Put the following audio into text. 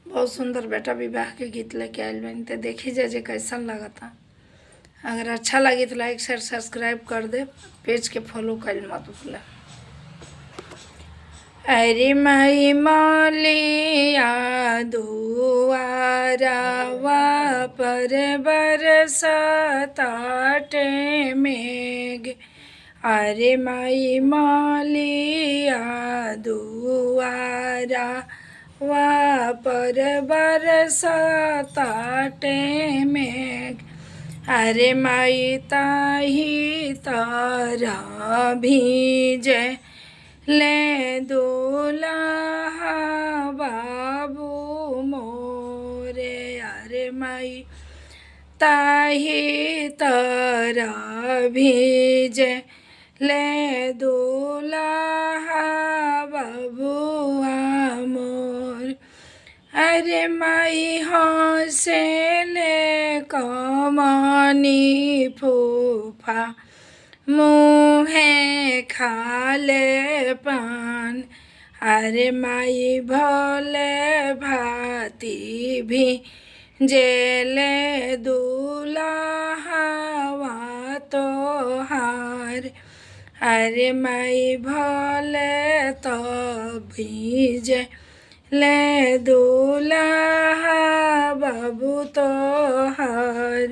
बहुत सुंदर बेटा विवाह के गीत लेके आयल बनी, तो देखी जा जे कैसन लगता। अगर अच्छा लगी तो लाइक शेयर सब्सक्राइब कर दे, पेज के फॉलो कर मत भूला। अरे माई मौलिया दुआरावा पर बरसताटे मेघ। अरे माई मौलिया दुआरा वा पर बरसताटे मेघ। अरे माई ताही तारा भीजे ले दुल्हा बाबू मोरे। अरे माई ताही तारा भीजे ले दुल्हा बबुआ मोर। अरे माई हंसे ले कमानी फूफा मुँहे खाले पान। अरे माई भोले भाती भी जेले दुल्हावा तोहार। अरे माई भोले तो भीजे ले दुल्हा बाबू तोहार।